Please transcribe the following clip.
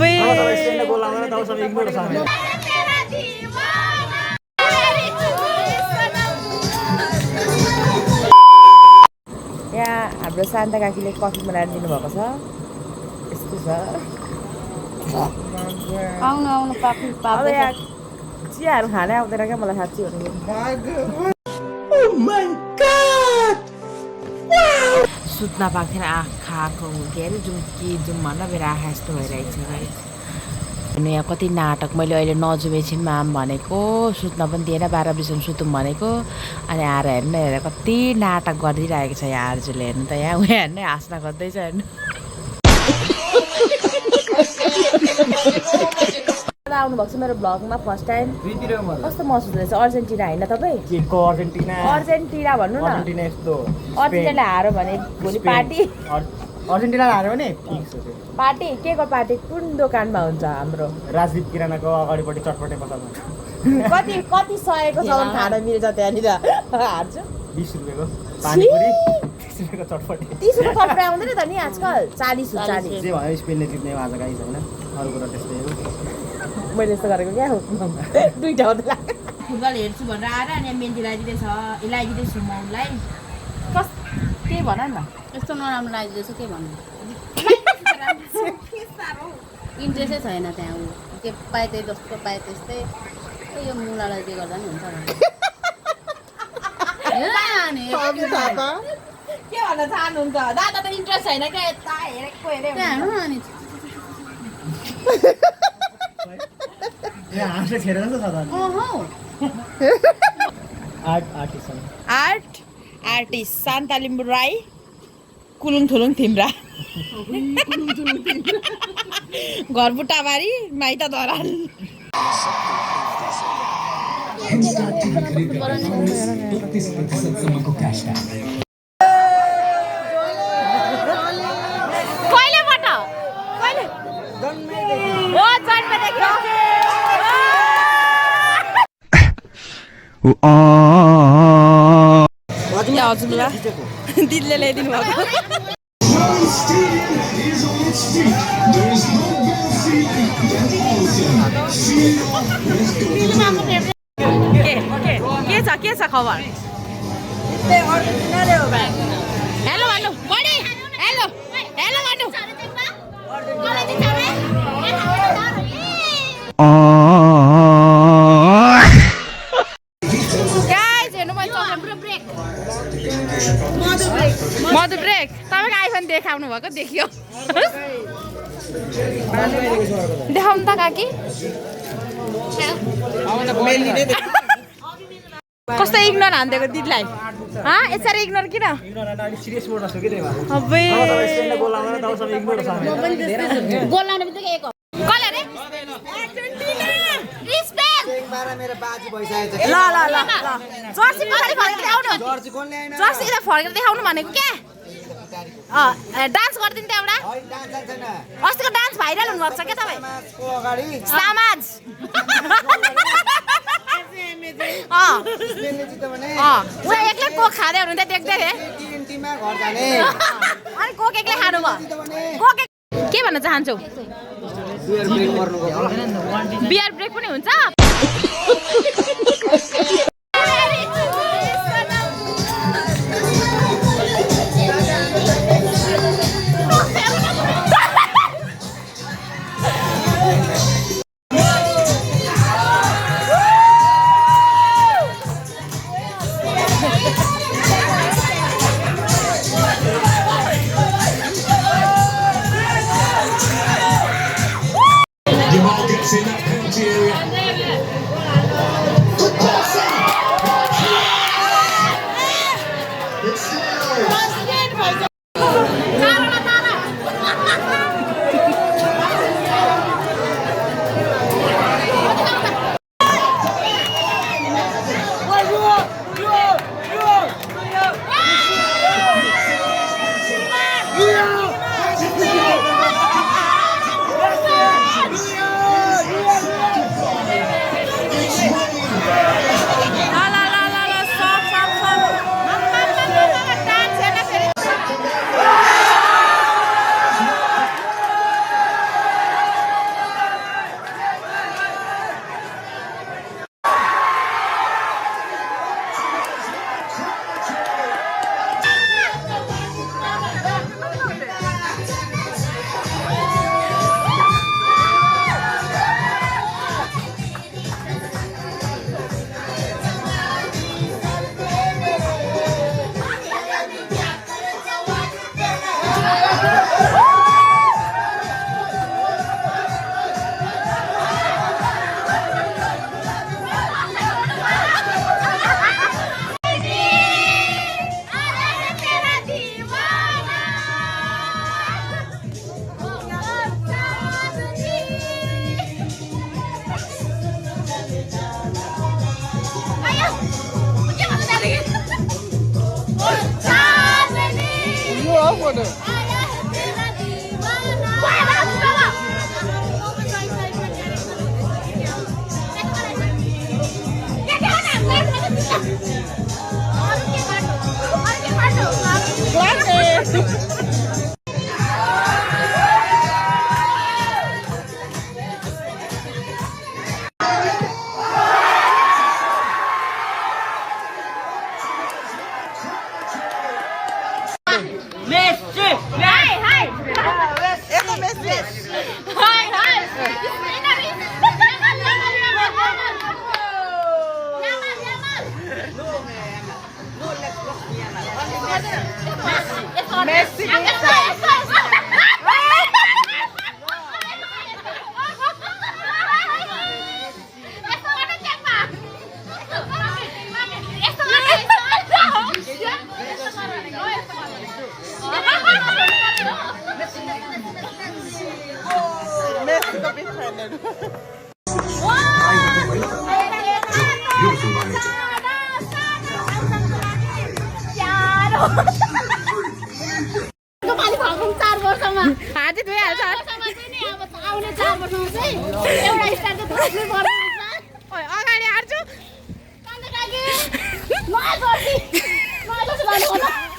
अबे यहाँ हाम्रो शान्ता काकीले कफी बनाएर दिनुभएको छ यस्तो छ आउनु आउनु अब यहाँ चियाहरू खानै आउँदैन क्या मलाई साँच्ची भनेको सुत्न पाएको थिएन आँखाको के अरे जाउँ भन्दा मेरो आँखा यस्तो भइरहेको छ अनि यहाँ कति नाटक मैले अहिले नजुम एकछिनमा आम भनेको सुत्न पनि दिएन 12 बजीसम्म सुतौँ भनेको अनि आएर हेर्नु हेरेर कति नाटक गरिदिइरहेको छ यहाँ आर्जुले हेर्नु त यहाँ उयो हेर्नु हाँस्न खोज्दैछ हेर्नु आउनुभएको छ मेरो भ्लगमा फर्स्ट टाइम कस्तो महसुस हुँदैछ अर्जेन्टिना होइन तपाईँ अर्जेन्टिना भन्नु न अर्जेन्टिनाले हारो भने भोलि पार्टी अर्जेन्टिनाले हार्यो भने पार्टी के को पार्टी कुन दोकानमा हुन्छ हाम्रो राजदीप किरानाको अगाडिपट्टि चटपटे पसलमा कति सयको सामान खान मिल्छ त्यहाँनिर हार्छु 20 रुपियाँको पानीपुरी 30 रुपियाँको चटपटे 30 रुपियाँ चटपटे आउँदैन त नि आजकल 40 जे भयो स्पेनले जित्ने आज गाइस होइन अरू कुरा त्यस्तै हो मैले यस्तो गरेको क्या दुईटा होला फुटबल हेर्छु भनेर आएर अनि मेहन्दी लगाइदिँदैछु म उसलाई के भन न यस्तो नराम्रो लागिदिएछ के भन्नु इन्ट्रेस्टै छैन त्यहाँ ऊ के पाए त्यही जस्तो पाए त्यस्तै यो मुलालाई के गर्दा नि हुन्छ के भन्न चाहनुहुन्छ दादा त इन्ट्रेस्ट छैन क्या यता हेरेको हेरे अनि यहाँ हाँस्ने छेर जस्तो छ त आर्टिस्ट शान्ता लिम्बू राई कुलुङ थुलुङ थिम्रा घर बुट्टाबारी माइत धरान कहिलेबाट कहिले हो जन्मदेखि हजुरलाई दिदीले ल्याइदिनु भएको के छ खबर हेलो भन्नु बडी हेलो हेलो भन्नु मधु ब्रेक तपाईँको आइफोन देखाउनु भएको देखियो देखाउनु त काकी कस्तो इग्नोर हानिदिएको दिदीलाई यसरी इग्नोर किन फर्केर देखाउनु भनेको क्या डान्स गरिदिनु त एउटा अस्तिको डान्स भाइरल हुनुभएको छ क्या तपाईँ समाज एक्लै कोक खाँदै हुनुहुन्थ्यो देख्दै थिएँ अनि कोक एक्लै खानु भयो के भन्न चाहन्छौ बियर ब्रेक पनि हुन्छ पालि फर्कौँ 4 वर्षमा हाजिर भइहाल्छ वर्षमा चाहिँ नि अब आउने 4 वर्षमा चाहिँ एउटा स्टार चाहिँ थप्नु पर्छ ओइ अगाडि हार्छु कान्दै काकी नयाँ गर्दी नयाँ गर्छु भन्नु होला